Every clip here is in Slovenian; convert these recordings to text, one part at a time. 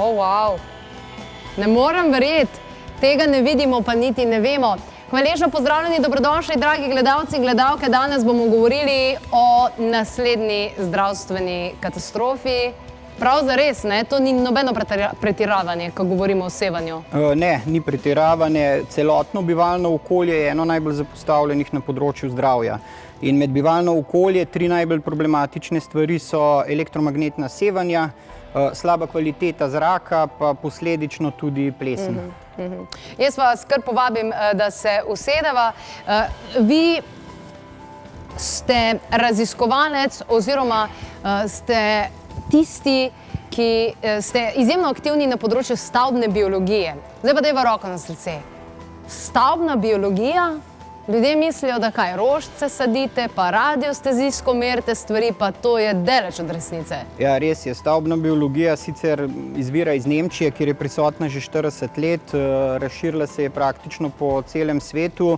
Wow. Ne morem verjeti, tega ne vidimo, pa niti ne vemo. Hvaležno pozdravljeni, dobrodošli, dragi gledalci in gledalke. Danes bomo govorili o naslednji zdravstveni katastrofi. Prav zares, ne? To ni nobeno pretiravanje, ko govorimo o sevanju. Ne, ni pretiravanje. Celotno bivalno okolje je eno najbolj zapostavljenih na področju zdravja. In med bivalno okolje 3 najbolj problematične stvari so elektromagnetna sevanja, slaba kvaliteta zraka, pa posledično tudi plesen. Jaz vas kar povabim, da se usedeva. Vi ste raziskovalec oziroma ste tisti, ki ste izjemno aktivni na področju stavbne biologije. Zdaj pa dajva roko na srce. Stavbna biologija? Ljudje mislijo, da kaj, rožice sadite, pa radiostezijsko merite stvari, pa to je daleč od resnice. Ja, res je. Stavbna biologija sicer izvira iz Nemčije, kjer je prisotna že 40 let, razširila se je praktično po celem svetu.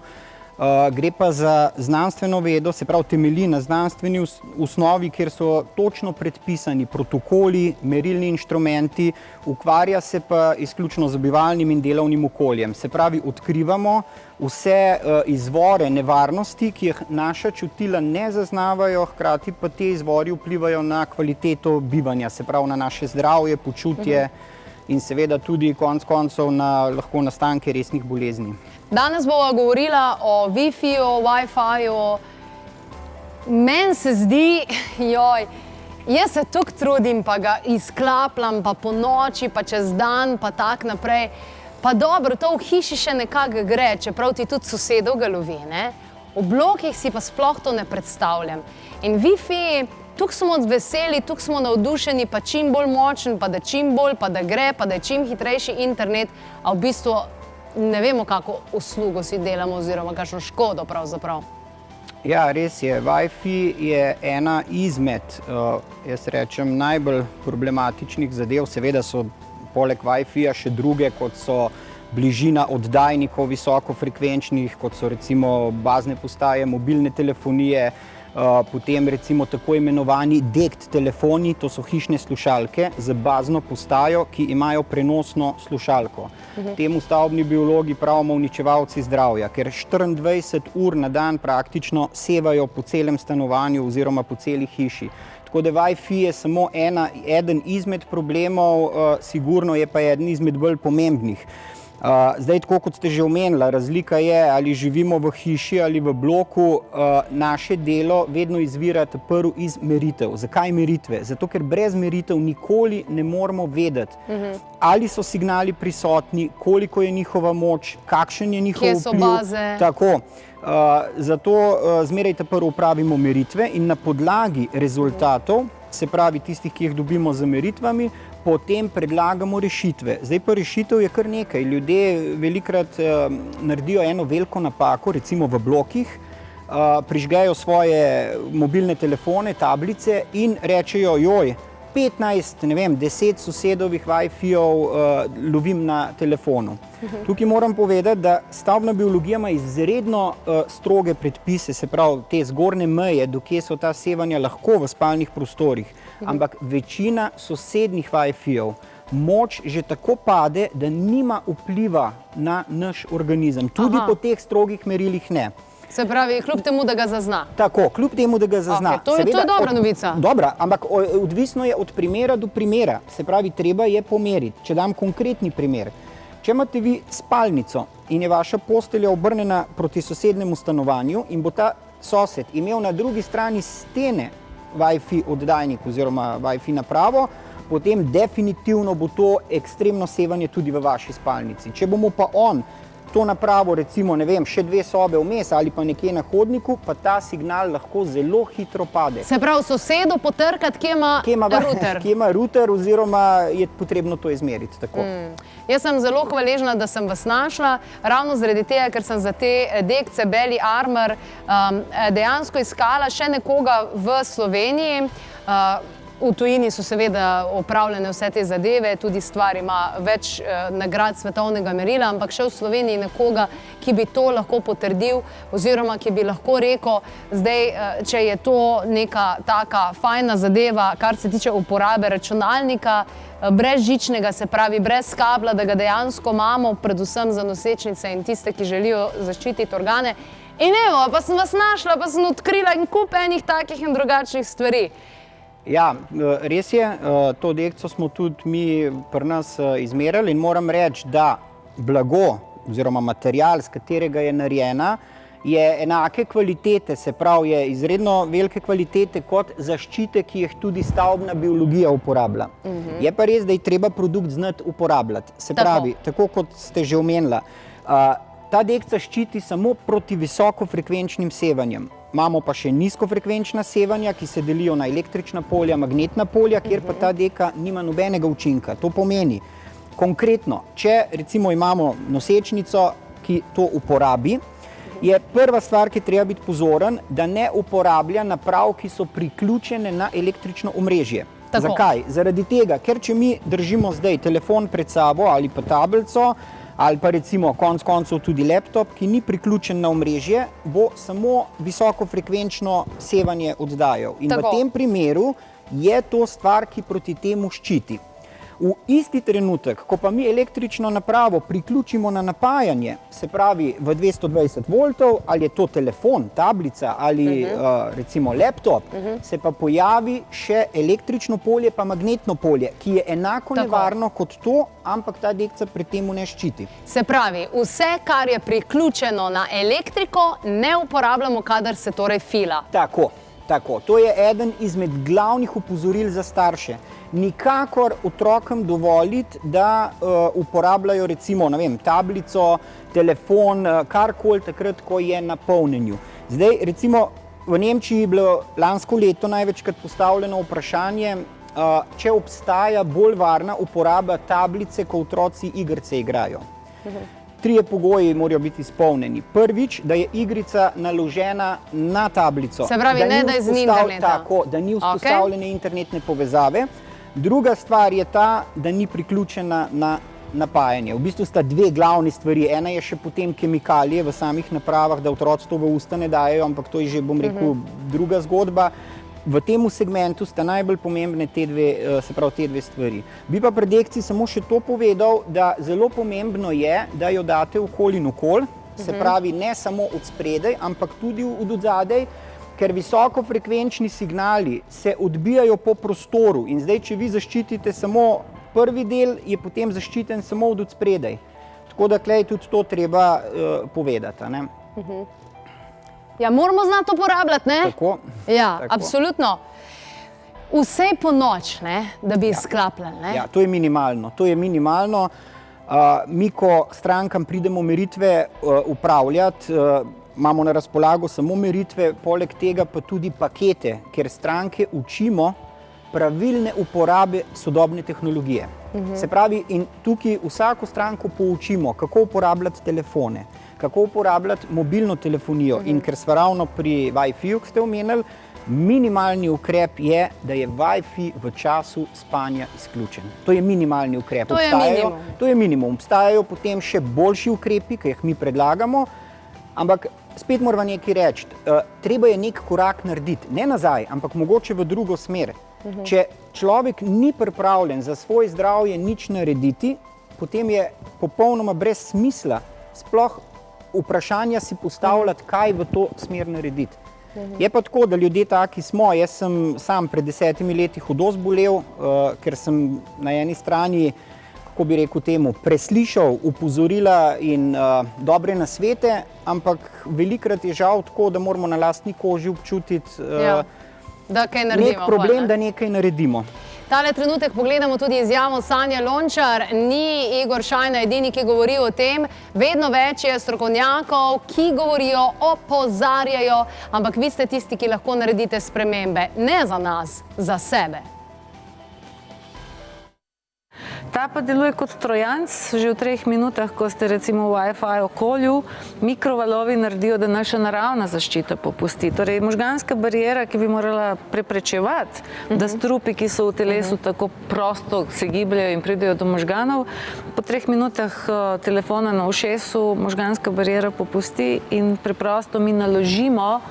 Gre pa za znanstveno vedo, se pravi temelji na znanstveni osnovi, kjer so točno predpisani protokoli, merilni inštrumenti, ukvarja se pa izključno z bivalnim in delovnim okoljem. Se pravi, odkrivamo vse izvore nevarnosti, ki jih naša čutila ne zaznavajo, hkrati pa te izvori vplivajo na kvaliteto bivanja, se pravi na naše zdravje, počutje in seveda tudi konec koncev na lahko nastanke resnih bolezni. Danes bova govorila o Wi-Fi-ju, Wi-Fi-ju. Meni se zdi, jaz se toliko trudim, pa ga izklapljam, pa po noči, pa čez dan, pa tak naprej. Pa dobro, to v hiši še nekako gre, čeprav ti tudi sosedov ga lovi, ne? V blokih si pa sploh to ne predstavljam. In Wi-Fi, tukaj smo veseli, tukaj smo navdušeni, pa čim bolj močen, pa da čim bolj, pa da gre, pa da je čim hitrejši internet, a v bistvu ne vemo, kako uslugo si delamo oziroma kakšno škodo pravzaprav. Ja, res je. Wi-Fi je ena izmed, jaz rečem, najbolj problematičnih zadev. Seveda so poleg Wi-Fi-ja še druge, kot so bližina oddajnikov visokofrekvenčnih, kot so recimo bazne postaje, mobilne telefonije, potem recimo tako imenovani DECT telefoni, to so hišne slušalke z bazno postajo, ki imajo prenosno slušalko. Temu stavbni biologi pravimo uničevalci zdravja, ker 24 ur na dan praktično sevajo po celem stanovanju oziroma po celi hiši. Tako da Wi-Fi je samo eden izmed problemov, sigurno je pa eden izmed bolj pomembnih. Zdaj, tako kot ste že omenila, razlika je, ali živimo v hiši ali v bloku, naše delo vedno izvira prvo iz meritev. Zakaj meritve? Zato, ker brez meritev nikoli ne moramo vedeti, ali so signali prisotni, koliko je njihova moč, kakšen je njihov vpliv. Kje so baze? Tako. Zato zmeraj prvo opravimo meritve in na podlagi rezultatov, se pravi tistih, ki jih dobimo z meritvami, potem predlagamo rešitve. Zdaj pa rešitev je kar nekaj. Ljudje velikokrat naredijo eno veliko napako, recimo v blokih, prižgejo svoje mobilne telefone, tablice in rečejo, 15, ne vem, 10 sosedovih Wi-Fi-jev lovim na telefonu. Tukaj moram povedati, da stavbna biologija ima izredno stroge predpise, se pravi te zgornje meje, dokje so ta sevanja lahko v spalnih prostorih, ampak večina sosednjih Wi-Fi-jev moč že tako pade, da nima vpliva na naš organizem. Tudi po teh strogih merilih ne. Se pravi, kljub temu, da ga zazna. Tako, kljub temu, da ga zazna. To je dobra novica. Dobra, ampak odvisno je od primera do primera. Se pravi, treba je pomeriti. Če dam konkretni primer. Če imate vi spalnico in je vaša postelja obrnjena proti sosednjemu stanovanju in bo ta sosed imel na drugi strani stene Wi-Fi oddajnik oziroma Wi-Fi napravo, potem definitivno bo to ekstremno sevanje tudi v vaši spalnici. Če bomo pa to napravo, recimo, ne vem, še 2 sobe vmes ali pa nekje na hodniku, pa ta signal lahko zelo hitro pade. Se pravi, sosedu potrkati, kje ima router. Kje ima router oziroma je potrebno to izmeriti. Tako. Jaz sem zelo hvaležna, da sem vas našla, ravno zaradi tega, ker sem za te dekce Belly Armor dejansko iskala še nekoga v Sloveniji. V tujini so seveda opravljene vse te zadeve, tudi stvar ima več nagrad svetovnega merila, ampak še v Sloveniji nekoga, ki bi to lahko potrdil oziroma ki bi lahko rekel, zdaj, če je to neka taka fajna zadeva, kar se tiče uporabe računalnika, brez žičnega, se pravi brez kabla, da ga dejansko imamo, predvsem za nosečnice in tiste, ki želijo zaščititi organe. In evo, pa sem vas našla, pa sem odkrila in kup enih takih in drugačnih stvari. Ja, res je, to dekco smo tudi mi pri nas izmerili in moram reči, da blago oziroma material, z katerega je narejena, je enake kvalitete, se pravi, je izredno velike kvalitete kot zaščite, ki jih tudi stavbna biologija uporablja. Je pa res, da je treba produkt znati uporabljati. Se pravi, tako kot ste že omenila, ta dekca ščiti samo proti visokofrekvenčnim sevanjem. Imamo pa še nizkofrekvenčna sevanja, ki se delijo na električna polja, magnetna polja, kjer pa ta deka nima nobenega učinka. To pomeni, konkretno, če recimo imamo nosečnico, ki to uporabi, je prva stvar, ki treba biti pozoren, da ne uporablja naprav, ki so priključene na električno omrežje. Zakaj? Zaradi tega, ker če mi držimo zdaj telefon pred sabo ali pa tablico, ali pa recimo konec koncev tudi laptop, ki ni priključen na omrežje, bo samo visokofrekvenčno sevanje oddajal. In v tem primeru je to stvar, ki proti temu ščiti. V isti trenutek, ko pa mi električno napravo priključimo na napajanje, se pravi v 220 voltov, ali je to telefon, tablica ali recimo laptop, se pa pojavi še električno polje pa magnetno polje, ki je enako nevarno kot to, ampak ta dekca pri temu ne ščiti. Se pravi, vse, kar je priključeno na elektriko, ne uporabljamo, kadar se torej fila. Tako. To je eden izmed glavnih opozoril za starše. Nikakor otrokom dovoliti, da uporabljajo recimo, ne vem, tablico, telefon, karkoli takrat, ko je na polnjenju. Zdaj, recimo, v Nemčiji je bilo lansko leto največkrat postavljeno vprašanje, če obstaja bolj varna uporaba tablice, ko otroci igrice igrajo. Trije pogoji morajo biti izpolnjeni. Prvič, da je igrica naložena na tablico. Se pravi, ne da je z interneta. Tako, da ni vzpostavljene internetne povezave. Druga stvar je ta, da ni priključena na napajanje. V bistvu sta dve glavni stvari. Ena je še potem kemikalije v samih napravah, da otroci to v usta ne dajejo, ampak to je že, bom rekel, druga zgodba. V tem segmentu sta najbolj pomembne te dve stvari. Bi pa pri dekci samo še to povedal, da zelo pomembno je, da jo date okoli in okoli, se pravi ne samo od spredaj, ampak tudi od odzadaj, ker visokofrekvenčni signali se odbijajo po prostoru in zdaj, če vi zaščitite samo prvi del, je potem zaščiten samo od spredaj. Tako da klej tudi to treba povedati, ne? Ja, moramo znati uporabljati, ne? Tako. Ja, absolutno. Vse po noč, ne, da bi izklapljali, ne? Ja, to je minimalno. Mi, ko strankam pridemo meritve upravljati, imamo na razpolago samo meritve, poleg tega pa tudi pakete, ker stranke učimo pravilne uporabe sodobne tehnologije. Se pravi, in tukaj vsako stranko poučimo, kako uporabljati telefone, kako uporabljati mobilno telefonijo in ker sva ravno pri Wi-Fi-ju, ki ste omenili, minimalni ukrep je, da je Wi-Fi v času spanja izključen. To je minimalni ukrep. To je minimum. To je minimum. Obstajajo potem še boljši ukrepi, ki jih mi predlagamo, ampak spet moramo nekaj reči. Treba je nek korak narediti, ne nazaj, ampak mogoče v drugo smer. Če človek ni pripravljen za svoj zdravje nič narediti, potem je popolnoma brez smisla sploh vprašanja si postavljati, kaj v to smer narediti. Je pa tako, da ljudje taki smo. Jaz sem sam pred 10 leti hudo zbolel, ker sem na eni strani, kako bi rekel temu, preslišal upozorila in dobre nasvete, ampak velikokrat je žal tako, da moramo na lastni koži občutiti nek problem, da nekaj naredimo. Tale trenutek pogledamo tudi izjavo Sanje Lončar. Ni Igor Šajna edini, ki govori o tem. Vedno več je strokovnjakov, ki govorijo, opozarjajo, ampak vi ste tisti, ki lahko naredite spremembe. Ne za nas, za sebe. Ta pa deluje kot trojanc, že v 3 minutah, ko ste recimo v Wi-Fi okolju, mikrovalovi naredijo, da naša naravna zaščita popusti. Torej, možganska barijera, ki bi morala preprečevati, da strupi, ki so v telesu tako prosto se gibljajo in pridejo do možganov, po 3 minutah telefona na ušesu možganska barijera popusti in preprosto mi naložimo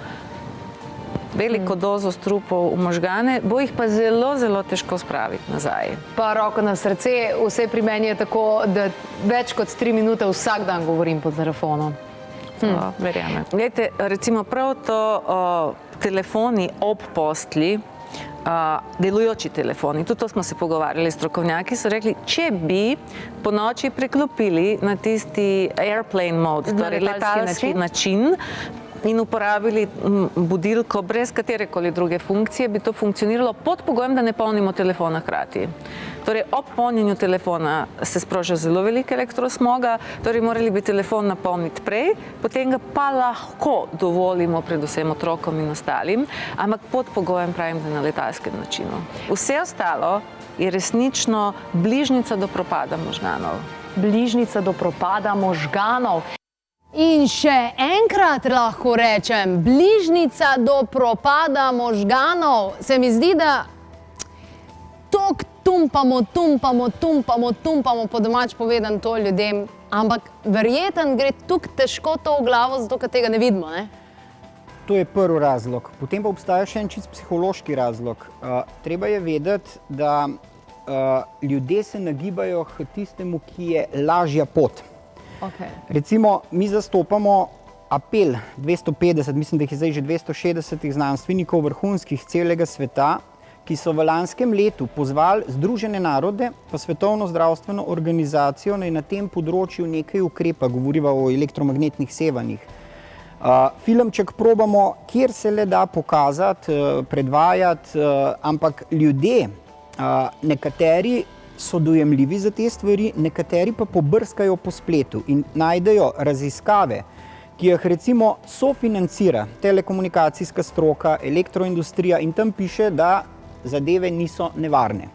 veliko dozo strupov v možgane, bo jih pa zelo, zelo težko spraviti nazaj. Pa roko na srce, vse pri meni je tako, da več kot 3 minute vsak dan govorim po telefonu. Verjamem. Glejte, recimo prav to telefoni ob postli, delujoči telefoni, tudi to smo se pogovarjali, strokovnjaki so rekli, če bi po noči preklopili na tisti airplane mode, torej letalski način, in uporabili budilko brez katerekoli druge funkcije, bi to funkcioniralo pod pogojem, da ne polnimo telefona hkrati. Torej, ob polnjenju telefona se sproža zelo veliko elektrosmoga, torej morali bi telefon napolniti prej, potem ga pa lahko dovolimo predvsem otrokom in ostalim, ampak pod pogojem, pravim, da na letalskem načinu. Vse ostalo je resnično bližnjica do propada možganov. Bližnjica do propada možganov. In še enkrat lahko rečem, bližnjica do propada možganov. Se mi zdi, da tok tumpamo, po domač povedan to ljudem, ampak verjeten gre tuk težko to v glavo, zato ker tega ne vidimo, ne? To je prvi razlog. Potem pa obstaja še en čist psihološki razlog. Treba je vedeti, da ljudje se nagibajo k tistemu, ki je lažja pot. Recimo, mi zastopamo apel 250, mislim, da jih je zdaj že 260 znanstvenikov vrhunskih celega sveta, ki so v lanskem letu pozvali Združene narode pa Svetovno zdravstveno organizacijo naj na tem področju nekaj ukrepa, govoriva o elektromagnetnih sevanjih. Filmček probamo, kjer se le da pokazati, predvajati, ampak ljudje, nekateri so dojemljivi za te stvari, nekateri pa pobrskajo po spletu in najdejo raziskave, ki jih recimo sofinancira telekomunikacijska stroka, elektroindustrija in tam piše, da zadeve niso nevarne.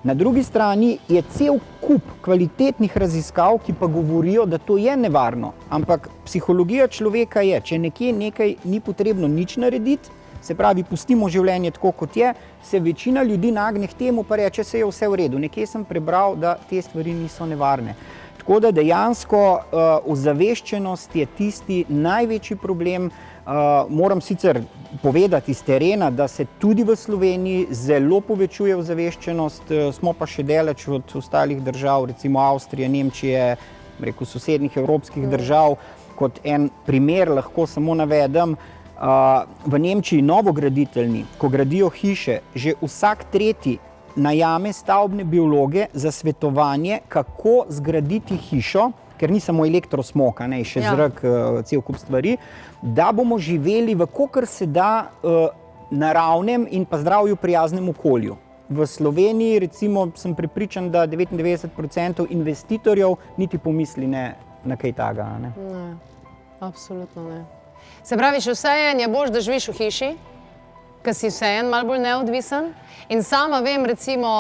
Na drugi strani je cel kup kvalitetnih raziskav, ki pa govorijo, da to je nevarno, ampak psihologija človeka je, če nekje nekaj ni potrebno nič narediti, se pravi, pustimo življenje tako, kot je, se večina ljudi nagne k temu, pa reče, se je vse v redu. Nekje sem prebral, da te stvari niso nevarne. Tako da dejansko ozaveščenost je tisti največji problem. Moram sicer povedati iz terena, da se tudi v Sloveniji zelo povečuje ozaveščenost, smo pa še daleč od ostalih držav, recimo Avstrije, Nemčije, rekel sosednjih evropskih držav. Kot en primer lahko samo navedem, v Nemčiji novograditeljni, ko gradijo hiše, že vsak tretji najame stavbne biologe za svetovanje, kako zgraditi hišo, ker ni samo elektrosmog, še zrak, cel kup stvari, da bomo živeli v kolikor se da naravnem in pa zdravju prijaznem okolju. V Sloveniji, recimo, sem prepričan, da 99% investitorjev niti pomisli ne na kaj takega. Ne, absolutno ne. Se pravi, še vseeno je boljše, da živiš v hiši, ker si vseeno malo bolj neodvisen. In sama vem, recimo,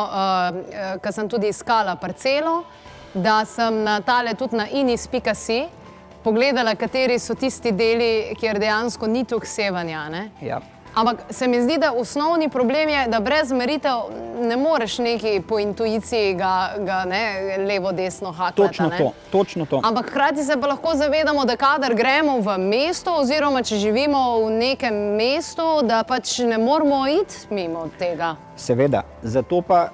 ker sem tudi iskala parcelo, da sem na tale tudi na inis.si pogledala, kateri so tisti deli, kjer dejansko ni toliko sevanja. Ja. Ampak se mi zdi, da osnovni problem je, da brez meritev ne moreš neki po intuiciji ga levo, desno haklati. Točno to. Ampak hkrati se pa lahko zavedamo, da kadar gremo v mesto oziroma če živimo v nekem mestu, da pač ne moramo iti mimo tega. Seveda, zato pa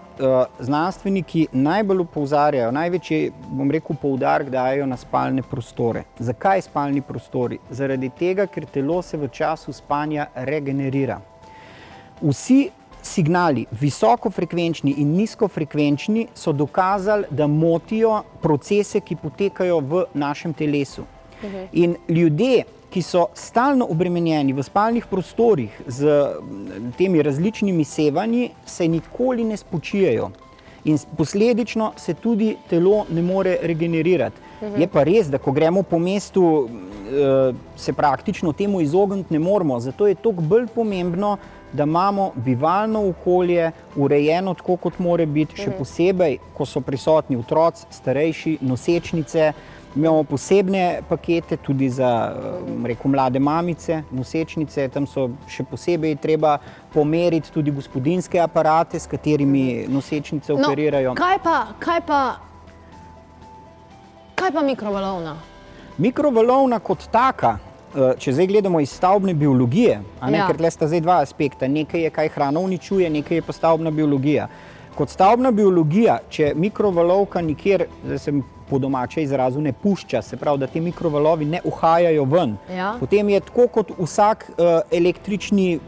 znanstveniki najbolj opozarjajo, največji, bom rekel, poudarek dajo na spalne prostore. Zakaj spalni prostori? Zaradi tega, ker telo se v času spanja regenerira. Vsi signali, visokofrekvenčni in nizkofrekvenčni, so dokazali, da motijo procese, ki potekajo v našem telesu. In ljudje, ki so stalno obremenjeni v spalnih prostorih z temi različnimi sevanji, se nikoli ne spočijejo. In posledično se tudi telo ne more regenerirati. Je pa res, da ko gremo po mestu, se praktično temu izogniti ne moremo. Zato je toliko bolj pomembno, da imamo bivalno okolje urejeno tako, kot mora biti, še posebej, ko so prisotni otroci, starejši, nosečnice. Imamo posebne pakete tudi za mlade mamice, nosečnice, tam so še posebej treba pomeriti tudi gospodinjske aparate, s katerimi nosečnice operirajo. Kaj pa mikrovalovna? Mikrovalovna kot taka, če zdaj gledamo iz stavbne biologije, ker tle sta zdaj dva aspekta, nekaj je, kaj hrana uničuje, nekaj je pa stavbna biologija. Kot stavbna biologija, če mikrovalovka nikjer, zdaj sem po domače izrazu, ne pušča, se pravi, da ti mikrovalovi ne uhajajo ven, potem je tako kot vsak električni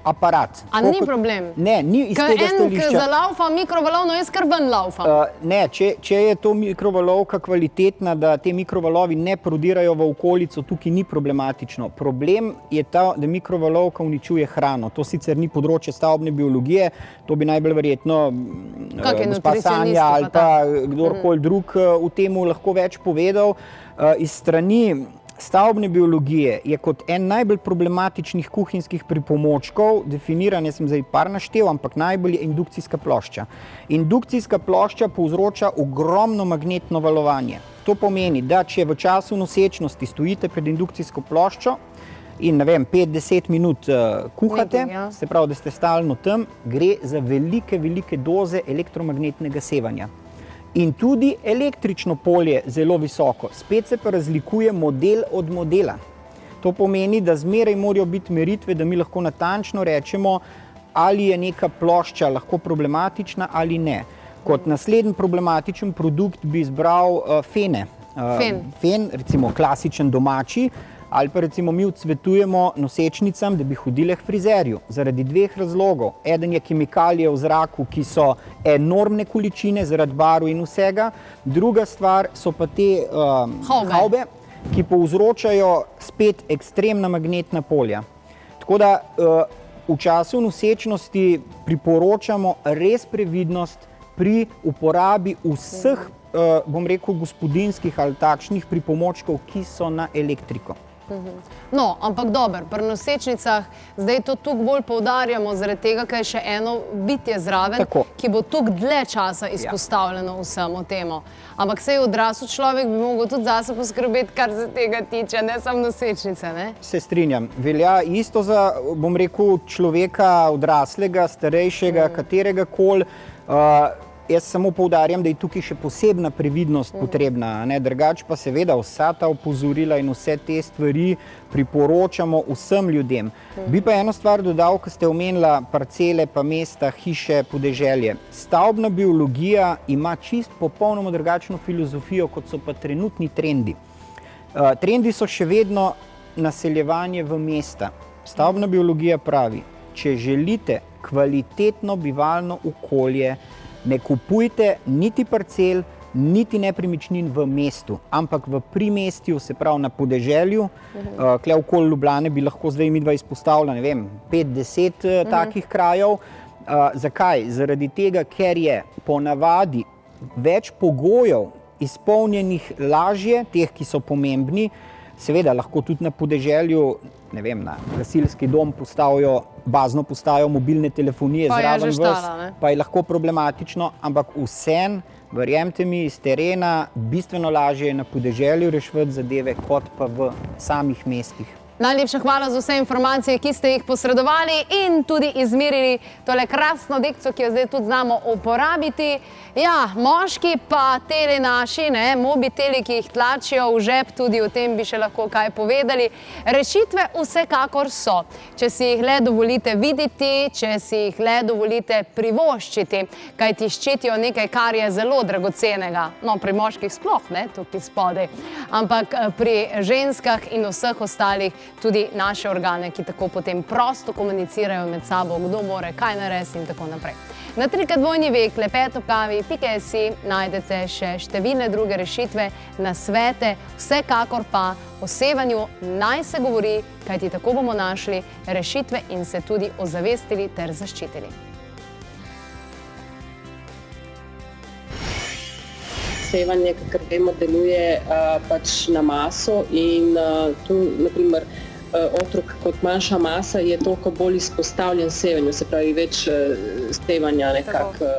aparat. A ni problem? Ne, ni iz tega stališča. Ki zalaufa mikrovalovno, jaz kar ven laufam. Ne, če je to mikrovalovka kvalitetna, da te mikrovalovi ne prodirajo v okolico, tukaj ni problematično. Problem je ta, da mikrovalovka uničuje hrano. To sicer ni področje stavbne biologije, to bi najbolj verjetno gospa Sanja ali pa kdorkoli drug v temu lahko več povedal. Iz strani stavbne biologije je kot en najbolj problematičnih kuhinjskih pripomočkov definiran, jaz sem zdaj par naštel, ampak najbolj je indukcijska plošča. Indukcijska plošča povzroča ogromno magnetno valovanje. To pomeni, da če v času nosečnosti stojite pred indukcijsko ploščo in 5-10 minut kuhate, se pravi, da ste stalno tam, gre za velike doze elektromagnetnega sevanja. In tudi električno polje zelo visoko. Spet se pa razlikuje model od modela. To pomeni, da zmeraj morajo biti meritve, da mi lahko natančno rečemo, ali je neka plošča lahko problematična ali ne. Kot naslednji problematičen produkt bi izbral fene. Fen, recimo klasičen domači, ali pa recimo mi odsvetujemo nosečnicam, da bi hodile k frizerju. Zaradi dveh razlogov. Eden je kemikalije v zraku, ki so enormne količine zaradi barv in vsega. Druga stvar so pa te havbe, ki povzročajo spet ekstremna magnetna polja. Tako da v času nosečnosti priporočamo res previdnost pri uporabi vseh, bom rekel, gospodinjskih ali takšnih pripomočkov, ki so na elektriko. No, ampak dobro, pri nosečnicah zdaj to tukaj bolj poudarjamo, zaradi tega, ker je še eno bitje zraven, ki bo tukaj dlje časa izpostavljeno vsemu temu. Ampak sej odrasel človek bi mogel tudi zase poskrbeti, kar se tega tiče, ne samo nosečnice, ne? Se strinjam. Velja isto za, bom rekel, človeka odraslega, starejšega, katerega koli. Jaz samo poudarjam, da je tukaj še posebna previdnost potrebna. Drugače pa seveda vsa ta opozorila in vse te stvari priporočamo vsem ljudem. Bi pa eno stvar dodal, ko ste omenila parcele, pa mesta, hiše, podeželje. Stavbna biologija ima čist popolnoma drugačno filozofijo, kot so pa trenutni trendi. Trendi so še vedno naseljevanje v mesta. Stavbna biologija pravi, če želite kvalitetno bivalno okolje, ne kupujte niti parcel, niti nepremičnin v mestu, ampak v primestju, se pravi na podeželju. Kle okoli Ljubljane bi lahko zdaj midva izpostavila, 5-10 takih krajev. Zakaj? Zaradi tega, ker je ponavadi več pogojev izpolnjenih lažje, teh, ki so pomembni. Seveda lahko tudi na podeželju, na gasilski dom bazno postavijo mobilne telefonije zraven vas, pa je lahko problematično, ampak vsem, verjemite mi, iz terena bistveno lažje je na podeželju reševati zadeve, kot pa v samih mestih. Najlepša hvala za vse informacije, ki ste jih posredovali in tudi izmerili tole krasno dekco, ki jo zdaj tudi znamo uporabiti. Ja, moški pa tele naši, mobiteli, ki jih tlačijo v žep, tudi o tem bi še lahko kaj povedali. Rešitve vsekakor so. Če si jih le dovolite videti, če si jih le dovolite privoščiti, kaj ti ščitijo nekaj, kar je zelo dragocenega. No, pri moških sploh, tukaj spodaj. Ampak pri ženskah in vseh ostalih tudi naše organe, ki tako potem prosto komunicirajo med sabo, kdo more, kaj narediti in tako naprej. Na www.klepetokavi.si najdete še številne druge rešitve, nasvete, vsekakor pa o sevanju naj se govori, kajti tako bomo našli rešitve in se tudi ozavestili ter zaščitili. Sevanje, kakor vemo, deluje pač na maso in tu, naprimer, otrok kot manjša masa je toliko bolj izpostavljen sevanju, se pravi več sevanja nekako